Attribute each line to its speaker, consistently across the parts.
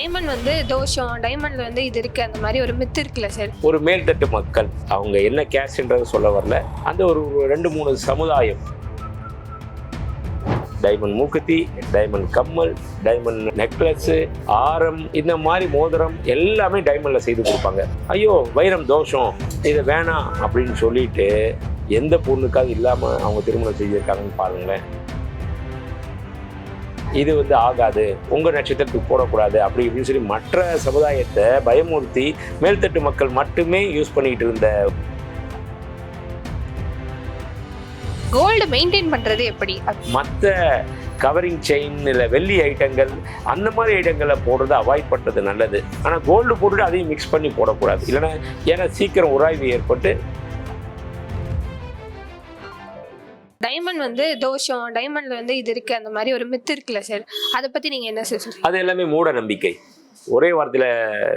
Speaker 1: Diamond வந்து தோஷம், டைமண்ட்ல வந்து இது இருக்கு அந்த மாதிரி ஒரு மித்து இருக்குல்ல சார்.
Speaker 2: ஒரு மேல்தட்டு மக்கள் அவங்க என்ன கேஸ்ட்ன்றது சொல்ல வரல, அந்த ஒரு 2-3 சமுதாயம் டைமண்ட் மூக்குத்தி, டைமண்ட் கம்மல், டைமண்ட் நெக்லஸ், ஆரம், இந்த மாதிரி மோதிரம் எல்லாமே டைமண்ட்ல செய்து கொடுப்பாங்க. ஐயோ வைரம் தோஷம், இதை வேணாம் அப்படின்னு சொல்லிட்டு எந்த பொண்ணுக்காவது இல்லாம அவங்க திருமணம் செஞ்சிருக்காங்கன்னு பாருங்களேன். இது வந்து ஆகாது, உங்க நட்சத்திரத்துக்கு போடக்கூடாது அப்படி இப்படின்னு சொல்லி மற்ற சமுதாயத்தை பயமுறுத்தி மேல்தட்டு மக்கள் மட்டுமே யூஸ் பண்ணிட்டு இருந்த.
Speaker 1: கோல்டு மெயின்டைன் பண்றது எப்படி?
Speaker 2: மற்ற கவரிங் செயின் இல்லை வெள்ளி ஐட்டங்கள் அந்த மாதிரி ஐட்டங்களை போடுறதை அவாய்ட் பண்ணுறது நல்லது. ஆனால் கோல்டு போட்டுட்டு அதையும் மிக்ஸ் பண்ணி போடக்கூடாது, இல்லைன்னா ஏன்னா சீக்கிரம் உராய்வு ஏற்பட்டு.
Speaker 1: டைமண்ட் வந்து தோஷம், டைமண்ட்ல வந்து இது இருக்கு அந்த மாதிரி ஒரு மித்து இருக்குல்ல சார், அதை பத்தி நீங்க என்ன சார் சொல்றீங்க?
Speaker 2: அது எல்லாமே மூட நம்பிக்கை. ஒரே வாரத்தில்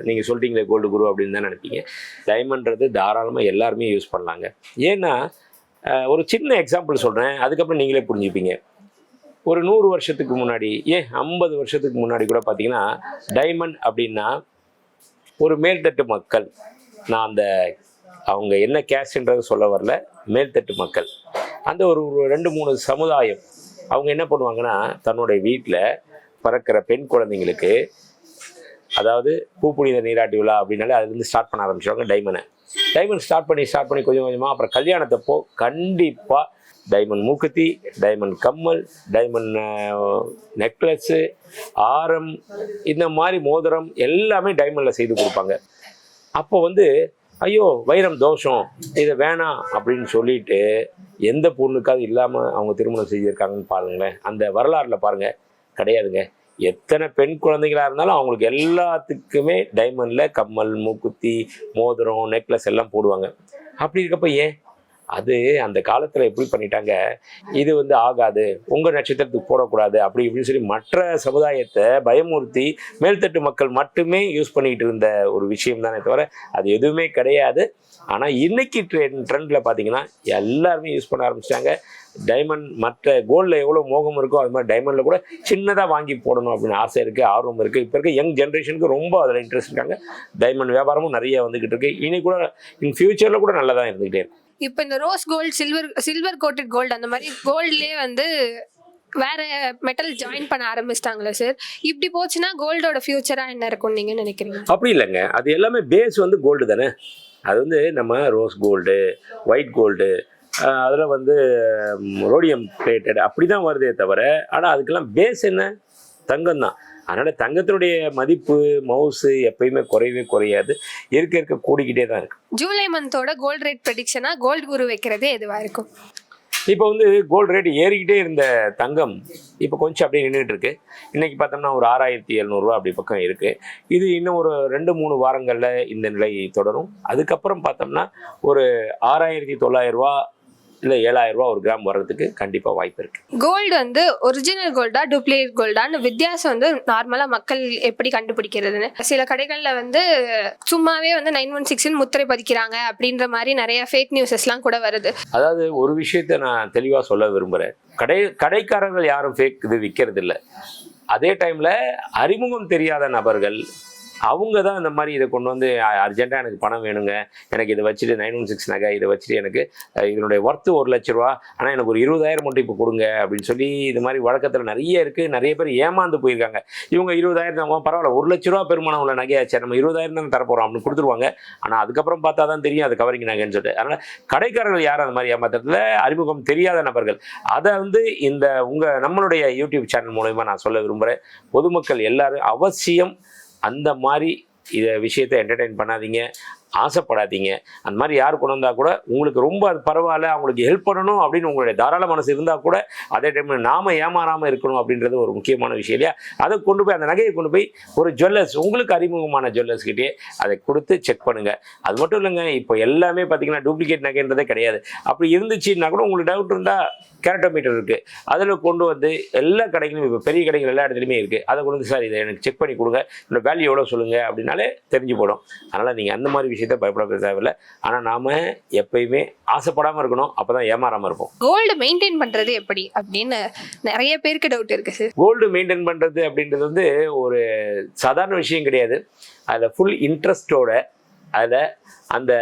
Speaker 2: நீங்கள் சொல்லிட்டீங்களே கோல்டு குரு அப்படின்னு தான் நினைப்பீங்க. டைமண்ட்றது தாராளமாக எல்லாருமே யூஸ் பண்ணலாங்க. ஏன்னா ஒரு சின்ன எக்ஸாம்பிள் சொல்கிறேன், அதுக்கப்புறம் நீங்களே புரிஞ்சுப்பீங்க. ஒரு 100 வருஷத்துக்கு முன்னாடி, 50 வருஷத்துக்கு முன்னாடி கூட பார்த்தீங்கன்னா டைமண்ட் அப்படின்னா ஒரு மேல்தட்டு மக்கள், நான் அந்த அவங்க என்ன கேஸ்ட்ன்றது சொல்ல வரல, மேல்தட்டு மக்கள், அந்த ஒரு 2-3 சமுதாயம் அவங்க என்ன பண்ணுவாங்கன்னா தன்னுடைய வீட்டில் பிறக்கிற பெண் குழந்தைங்களுக்கு, அதாவது பூப்புனித நீராட்டி விழா அப்படின்னாலே அதுலேருந்து ஸ்டார்ட் பண்ண ஆரம்பிச்சிடுவாங்க. டைமண்ட் ஸ்டார்ட் பண்ணி கொஞ்சம் கொஞ்சமாக அப்புறம் கல்யாணத்தப்போ கண்டிப்பாக டைமண்ட் மூக்குத்தி, டைமண்ட் கம்மல், டைமண்ட் நெக்லஸ்ஸு, ஆரம், இந்த மாதிரி மோதிரம் எல்லாமே டைமண்டில் செய்து கொடுப்பாங்க. அப்போ வந்து ஐயோ வைரம் தோஷம், இதை வேணாம் அப்படின்னு சொல்லிட்டு எந்த பொண்ணுக்காவது இல்லாமல் அவங்க திருமணம் செஞ்சுருக்காங்கன்னு பாருங்களேன். அந்த வரலாறுல பாருங்கள், கிடையாதுங்க. எத்தனை பெண் குழந்தைகளாக இருந்தாலும் அவங்களுக்கு எல்லாத்துக்குமே டைமண்டில் கம்மல், மூக்குத்தி, மோதிரம், நெக்லஸ் எல்லாம் போடுவாங்க. அப்படி இருக்கப்போ அது அந்த காலத்தில் எப்படி பண்ணிட்டாங்க, இது வந்து ஆகாது, உங்கள் நட்சத்திரத்துக்கு போடக்கூடாது அப்படி இப்படின்னு சொல்லி மற்ற சமுதாயத்தை பயமுறுத்தி மேல்தட்டு மக்கள் மட்டுமே யூஸ் பண்ணிகிட்டு இருந்த ஒரு விஷயம் தானே தவிர அது எதுவுமே கிடையாது. ஆனால் இன்னைக்கு ட்ரெண்டில் பார்த்தீங்கன்னா எல்லாருமே யூஸ் பண்ண ஆரம்பிச்சிட்டாங்க. டைமண்ட் மற்ற கோல்டில் எவ்வளோ மோகம் இருக்கோ அது மாதிரி டைமண்டில் கூட சின்னதாக வாங்கி போடணும் அப்படின்னு ஆசை இருக்குது, ஆர்வம் இருக்குது. இப்போ இருக்க யங் ஜென்ரேஷனுக்கு ரொம்ப அதில் இன்ட்ரெஸ்ட் இருக்காங்க. டைமண்ட் வியாபாரமும் நிறைய வந்துக்கிட்டு இருக்கு. இனி கூட இன் ஃபியூச்சரில் கூட நல்லா தான் இருந்துக்கிட்டே இருக்கு.
Speaker 1: இப்போ இந்த rose gold, silver coated gold அந்த மாதிரி கோல்ட்லேயே வந்து வேற மெட்டல் ஜாயின் பண்ண ஆரம்பிச்சிட்டாங்களே சார், இப்படி போச்சுன்னா கோல்டோட ஃபியூச்சரா என்ன இருக்கும்னு நீங்க நினைக்கிறீங்க?
Speaker 2: அப்படி இல்லைங்க, அது எல்லாமே பேஸ் வந்து கோல்டு தானே. அது வந்து நம்ம ரோஸ் கோல்டு, ஒயிட் கோல்டு, அதில் வந்து ரோடியம் பிளேட்டட் அப்படி தான் வருதே தவிர, ஆனால் அதுக்கெல்லாம் பேஸ் என்ன? தங்கம் தான். அதனால் தங்கத்தினுடைய மதிப்பு மவுசு எப்பயுமே குறையவே குறையாது, இருக்க கூடிக்கிட்டே தான் இருக்கு.
Speaker 1: ஜூலை மந்தோட கோல்டு ரேட் ப்ரெடிக்ஷனா கோல்டு குரு வைக்கிறதே எதுவாக இருக்கும்?
Speaker 2: இப்போ வந்து கோல்டு ரேட் ஏறிக்கிட்டே இருந்த தங்கம் இப்போ கொஞ்சம் அப்படியே நின்றுட்டு இருக்கு. இன்றைக்கி பார்த்தோம்னா ஒரு 6700 அப்படி பக்கம் இருக்குது. இது இன்னும் ஒரு 2-3 வாரங்களில் இந்த நிலை தொடரும். அதுக்கப்புறம் பார்த்தோம்னா ஒரு 6900 இல்லை 7000 ஒரு கிராம் வர்றதுக்கு கண்டிப்பாக வாய்ப்பு இருக்கு.
Speaker 1: கோல்டு வந்து ஒரிஜினல் கோல்டா டூப்ளிகேட் கோல்டான்னு வித்தியாசம் வந்து நார்மலாக மக்கள் எப்படி கண்டுபிடிக்கிறதுன்னு, சில கடைகளில் வந்து சும்மாவே வந்து 916 முத்திரை பதிக்கிறாங்க அப்படின்ற மாதிரி நிறைய ஃபேக் நியூஸஸ்லாம் கூட வருது.
Speaker 2: அதாவது ஒரு விஷயத்தை நான் தெளிவாக சொல்ல விரும்புகிறேன். கடைக்காரர்கள் யாரும் ஃபேக் இது விற்கிறது இல்லை. அதே டைமில் அறிமுகம் தெரியாத நபர்கள் அவங்க தான் இந்த மாதிரி இதை கொண்டு வந்து அர்ஜென்ட்டாக எனக்கு பணம் வேணுங்க, எனக்கு இதை வச்சுட்டு 916 நகை இதை வச்சுட்டு எனக்கு இதனுடைய ஒர்த்து 1 லட்ச ரூபா, ஆனால் எனக்கு ஒரு 20,000 மட்டும் இப்போ கொடுங்க அப்படின்னு சொல்லி இது மாதிரி வழக்கத்தில் நிறைய இருக்குது. நிறைய பேர் ஏமாந்து போயிருக்காங்க. இவங்க 20,000 தான் பரவாயில்ல, 1 லட்ச ரூபா பெருமானம் உள்ள நகையாச்சு, நம்ம 20,000 தான் தரப்போகிறோம் அப்படின்னு கொடுத்துருவாங்க. ஆனால் அதுக்கப்புறம் பார்த்தா தான் தெரியும் அது கவரிங் நகைன்னு சொல்லிட்டு. அதனால் கடைக்காரர்கள் யாரும் அந்த மாதிரி ஏமாத்துறதுல அறிமுகம் தெரியாத நபர்கள். அதை வந்து இந்த நம்மளுடைய யூடியூப் சேனல் மூலமா நான் சொல்ல விரும்புகிறேன். பொதுமக்கள் எல்லாரும் அவசியம் அந்த மாதிரி இதை விஷயத்தை என்டர்டெயின் பண்ணாதீங்க, ஆசைப்படாதீங்க. அந்த மாதிரி யார் கொண்டு வந்தால் கூட உங்களுக்கு ரொம்ப அது பரவாயில்ல, அவங்களுக்கு ஹெல்ப் பண்ணணும் அப்படின்னு உங்களுடைய தாராள மனசு இருந்தால் கூட அதே டைமில் நாம் ஏமாறாமல் இருக்கணும் அப்படின்றது ஒரு முக்கியமான விஷயம் இல்லையா? அதை கொண்டு போய் அந்த நகையை கொண்டு போய் ஒரு ஜுவல்லர்ஸ், உங்களுக்கு அறிமுகமான ஜுவல்லர்ஸ்கிட்டே அதை கொடுத்து செக் பண்ணுங்கள். அது மட்டும் இல்லைங்க, இப்போ எல்லாமே பார்த்தீங்கன்னா டூப்ளிகேட் நகைன்றதே கிடையாது. அப்படி இருந்துச்சுன்னா கூட உங்களுக்கு டவுட் இருந்தால் கேரட்டோமீட்டர் இருக்குது, அதில் கொண்டு வந்து எல்லா கடைகளும் இப்போ பெரிய கடைகள் எல்லா இடத்துலையுமே இருக்குது. அதை கொண்டு வந்து சார் இதை எனக்கு செக் பண்ணி கொடுங்க, இந்த வேல்யூ எவ்வளோ சொல்லுங்கள் அப்படின்னாலே தெரிஞ்சு போடும். அதனால் நீங்கள் அந்த மாதிரி விஷயம் விஷயத்த பயப்பட தேவையில்லை. ஆனால் நாம் எப்பயுமே ஆசைப்படாமல் இருக்கணும், அப்போ தான் ஏமாறாமல் இருப்போம்.
Speaker 1: கோல்டு மெயின்டைன் பண்றது எப்படி அப்படின்னு நிறைய பேருக்கு டவுட் இருக்கு சார்.
Speaker 2: கோல்டு மெயின்டைன் பண்ணுறது அப்படின்றது வந்து ஒரு சாதாரண விஷயம் கிடையாது. அதில் ஃபுல் இன்ட்ரெஸ்டோட அதில் அந்த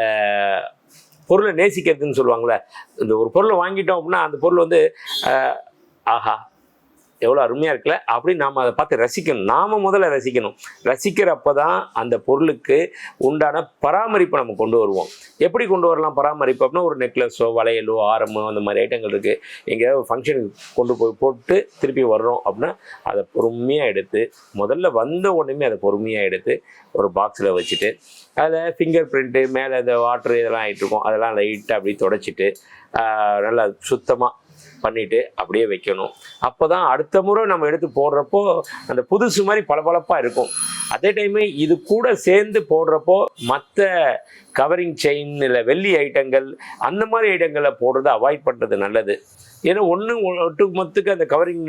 Speaker 2: பொருளை நேசிக்கிறதுன்னு சொல்லுவாங்களே, இந்த ஒரு பொருளை வாங்கிட்டோம் அப்படின்னா அந்த பொருள் வந்து ஆஹா எவ்வளோ அருமையாக இருக்குல்ல அப்படின்னு நாம் அதை பார்த்து ரசிக்கணும். நாம் முதல்ல ரசிக்கணும். ரசிக்கிறப்ப தான் அந்த பொருளுக்கு உண்டான பராமரிப்பை நம்ம கொண்டு வருவோம். எப்படி கொண்டு வரலாம் பராமரிப்பு அப்படின்னா, ஒரு நெக்லஸோ வளையலோ ஆரமோ அந்த மாதிரி ஐட்டங்கள் இருக்குது. எங்கேயாவது ஃபங்க்ஷனுக்கு கொண்டு போய் போட்டு திருப்பி வர்றோம் அப்படின்னா அதை பொறுமையாக எடுத்து, முதல்ல வந்த உடனே அதை பொறுமையாக எடுத்து ஒரு பாக்ஸில் வச்சுட்டு, அதில் ஃபிங்கர் பிரிண்ட்டு மேலே இந்த வாட்ரு இதெல்லாம் ஆகிட்டுருக்கோம், அதெல்லாம் லைட்டாக அப்படி தொடச்சிட்டு நல்லா சுத்தமாக பண்ணிவிட்டு அப்படியே வைக்கணும். அப்போ தான் அடுத்த முறை நம்ம எடுத்து போடுறப்போ அந்த புதுசு மாதிரி பளபளப்பாக இருக்கும். அதே டைமு இது கூட சேர்ந்து போடுறப்போ மற்ற கவரிங் செயின் இல்லை வெள்ளி ஐட்டங்கள் அந்த மாதிரி ஐட்டங்களை போடுறதை அவாய்ட் பண்ணுறது நல்லது. ஏன்னா ஒட்டு மொத்துக்கு அந்த கவரிங்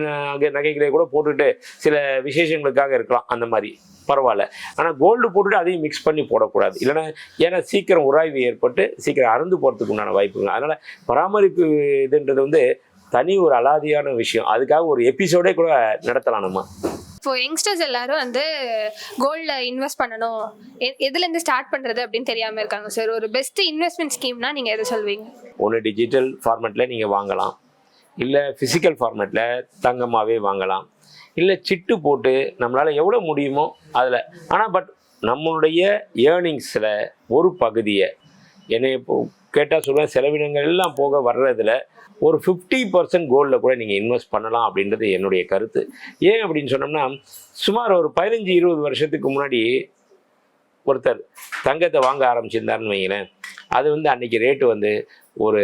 Speaker 2: நகைகளை கூட போட்டுட்டு சில விசேஷங்களுக்காக இருக்கலாம், அந்த மாதிரி பரவாயில்ல. ஆனால் கோல்டு போட்டுட்டு அதையும் மிக்ஸ் பண்ணி போடக்கூடாது. இல்லைன்னா ஏன்னா சீக்கிரம் உராய்வு ஏற்பட்டு சீக்கிரம் அறுந்து போகிறதுக்கு உண்டான வாய்ப்புகள். அதனால் பராமரிப்பு இதுன்றது வந்து தனி ஒரு அலாதியான விஷயம். அதுக்காக ஒரு எபிசோடே கூட நடத்தலாம் நம்ம.
Speaker 1: இப்போ யங்ஸ்டர்ஸ் எல்லாரும் வந்து கோல்டில் இன்வெஸ்ட் பண்ணணும், எதுலேருந்து ஸ்டார்ட் பண்ணுறது அப்படின்னு தெரியாமல் இருக்காங்க சார். ஒரு பெஸ்ட் இன்வெஸ்ட்மெண்ட் ஸ்கீம்னா நீங்கள் எது சொல்வீங்க?
Speaker 2: ஒன்று டிஜிட்டல் ஃபார்மேட்டில் நீங்கள் வாங்கலாம், இல்லை ஃபிசிக்கல் ஃபார்மேட்டில் தங்கமாகவே வாங்கலாம், இல்லை சிட்டு போட்டு நம்மளால் எவ்வளோ முடியுமோ அதில். ஆனால் பட் நம்மளுடைய ஏர்னிங்ஸில் ஒரு பகுதியை என்னை இப்போ கேட்டால் சொல்லுவேன், செலவினங்கள் எல்லாம் போக வர்றதில் ஒரு 50% கோல்டில் கூட நீங்கள் இன்வெஸ்ட் பண்ணலாம் அப்படின்றது என்னுடைய கருத்து. ஏன் அப்படின்னு சொன்னோம்னா, சுமார் ஒரு 15-20 வருஷத்துக்கு முன்னாடி ஒருத்தர் தங்கத்தை வாங்க ஆரம்பிச்சிருந்தாருன்னு வைங்களேன், அது வந்து அன்றைக்கி ரேட்டு வந்து ஒரு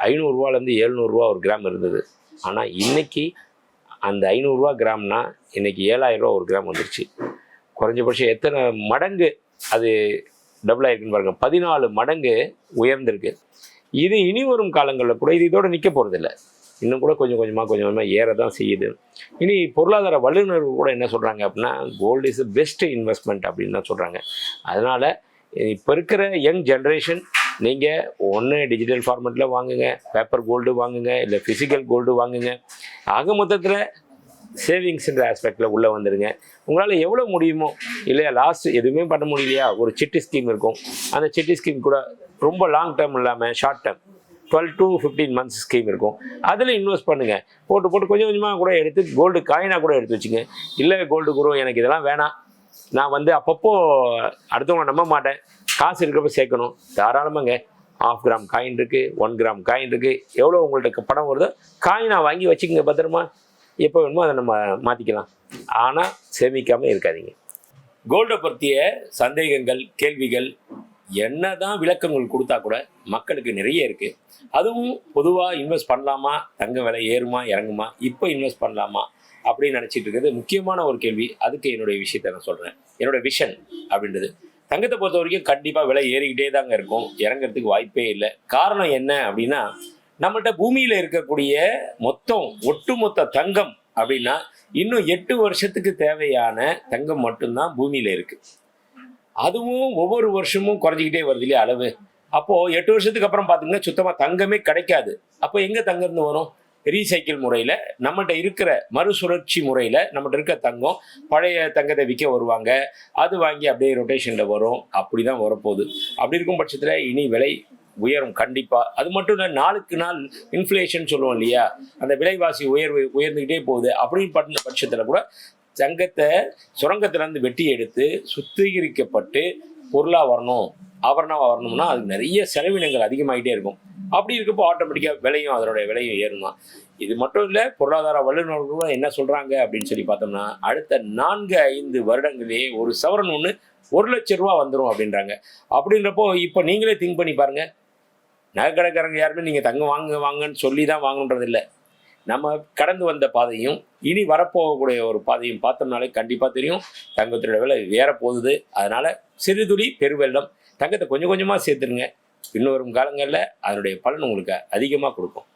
Speaker 2: 500 700 ஒரு கிராம் இருந்தது. ஆனால் இன்றைக்கி அந்த 500 கிராம்னா இன்றைக்கி 7000 ஒரு கிராம் வந்துருச்சு. குறைஞ்சபட்சம் எத்தனை மடங்கு அது டபுள் ஆகிருக்குன்னு பாருங்கள், 14 மடங்கு உயர்ந்திருக்கு. இது இனி வரும் காலங்களில் கூட இது இதோட நிற்க போகிறதில்ல, இன்னும் கூட கொஞ்சம் கொஞ்சமாக ஏற தான் செய்யுது. இனி பொருளாதார வல்லுநர்கள் கூட என்ன சொல்கிறாங்க அப்படின்னா, கோல்டு இஸ் பெஸ்ட் இன்வெஸ்ட்மெண்ட் அப்படின்னு தான் சொல்கிறாங்க. அதனால் இப்போ இருக்கிற யங் ஜென்ரேஷன் நீங்கள் ஒன்று டிஜிட்டல் ஃபார்மேட்டில் வாங்குங்க, பேப்பர் கோல்டு வாங்குங்க, இல்லை ஃபிசிக்கல் கோல்டு வாங்குங்க. ஆக மொத்தத்தில் சேவிங்ஸ்ன்ற ஆஸ்பெக்டில் உள்ளே வந்துடுங்க. உங்களால் எவ்வளோ முடியுமோ, இல்லையா லாஸ்ட் எதுவுமே பண்ண முடியலையா, ஒரு சிட்டி ஸ்கீம் இருக்கும், அந்த சிட்டி ஸ்கீம் கூட ரொம்ப லாங் டேர்ம் இல்லாமல் short term 12 to 15 months scheme இருக்கும், அதில் இன்வெஸ்ட் பண்ணுங்கள். போட்டு கொஞ்சம் கொஞ்சமாக கூட எடுத்து கோல்டு காயினாக கூட எடுத்து வச்சுங்க. இல்லை கோல்டு குரு எனக்கு இதெல்லாம் வேணாம், நான் வந்து அப்பப்போ அடுத்தவங்க நம்ப மாட்டேன், காசு இருக்கிறப்ப சேர்க்கணும், தாராளமாங்க. 1/2 கிராம் காயின் இருக்குது, 1 கிராம் காயின் இருக்குது, எவ்வளோ உங்கள்கிட்ட பணம் வருதோ காயினாக வாங்கி வச்சுக்கோங்க பத்திரமா. எப்போ வேணுமோ அதை நம்ம மாற்றிக்கலாம். ஆனால் சேமிக்காமல் இருக்காதீங்க. கோல்டை பற்றிய சந்தேகங்கள், கேள்விகள், என்ன தான் விளக்கங்கள் கொடுத்தா கூட மக்களுக்கு நிறைய இருக்குது. அதுவும் பொதுவாக இன்வெஸ்ட் பண்ணலாமா, தங்க விலை ஏறுமா இறங்குமா, இப்போ இன்வெஸ்ட் பண்ணலாமா அப்படின்னு நினச்சிட்டு இருக்கிறது முக்கியமான ஒரு கேள்வி. அதுக்கு என்னுடைய விஷயத்தை நான் சொல்கிறேன். என்னோட விஷன் அப்படின்றது, தங்கத்தை பொறுத்த வரைக்கும் கண்டிப்பாக விலை ஏறிக்கிட்டே தாங்க இருக்கும், இறங்கிறதுக்கு வாய்ப்பே இல்லை. காரணம் என்ன அப்படின்னா, நம்மள்கிட்ட பூமியில் இருக்கக்கூடிய ஒட்டுமொத்த தங்கம் அப்படின்னா இன்னும் 8 வருஷத்துக்கு தேவையான தங்கம் மட்டும்தான் பூமியில் இருக்குது. அதுவும் ஒவ்வொரு வருஷமும் குறைஞ்சிக்கிட்டே வருது இல்லையா அளவு. அப்போது 8 வருஷத்துக்கு அப்புறம் பார்த்தீங்கன்னா சுத்தமாக தங்கமே கிடைக்காது. அப்போ எங்கே தங்கம்னு வரும்? ரீசைக்கிள் முறையில் நம்மகிட்ட இருக்கிற மறுசுழற்சி முறையில் நம்மகிட்ட இருக்கிற தங்கம் பழைய தங்கத்தை விற்க வருவாங்க, அது வாங்கி அப்படியே ரொட்டேஷனில் வரும். அப்படி தான் வரப்போகுது. அப்படி இருக்கும் பட்சத்தில் இனி விலை உயரும் கண்டிப்பாக. அது மட்டும் இல்லை, நாளுக்கு நாள் இன்ஃப்ளேஷன் சொல்லுவோம் இல்லையா, அந்த விலைவாசி உயர்ந்துக்கிட்டே போகுது. அப்படின்னு பண்ண பட்சத்தில் கூட தங்கத்தை சுரங்கத்திலேருந்து வெட்டி எடுத்து சுத்திகரிக்கப்பட்டு பொருளாக வரணும், ஆபரணமாக வரணும்னா அதுக்கு நிறைய செலவினங்கள் அதிகமாகிட்டே இருக்கும். அப்படி இருக்கப்போ ஆட்டோமேட்டிக்காக விலையும் அதனுடைய விலையும் ஏறும் தான். இது மட்டும் இல்லை, பொருளாதார வல்லுநர்களும் என்ன சொல்கிறாங்க அப்படின்னு சொல்லி பார்த்தோம்னா, அடுத்த 4-5 வருடங்களே ஒரு சவரன் ஒன்று 1 லட்ச ரூபா வந்துடும் அப்படின்றாங்க. அப்படின்றப்போ இப்போ நீங்களே திங்க் பண்ணி பாருங்கள், நகைக்கடைக்காரங்க யாருமே நீங்கள் தங்கம் வாங்கன்னு சொல்லி தான் வாங்கன்றது இல்லை. நம்ம கடந்து வந்த பாதையும் இனி வரப்போகக்கூடிய ஒரு பாதையும் பார்த்தோம்னாலே கண்டிப்பாக தெரியும் தங்கத்தோட விலை வேற போகுது. அதனால் சிறுதுளி பெருவெள்ளம், தங்கத்தை கொஞ்சம் கொஞ்சமாக சேர்த்துருங்க. இன்னும் வரும் காலங்களில் அதனுடைய பலன் உங்களுக்கு அதிகமாக கொடுக்கும்.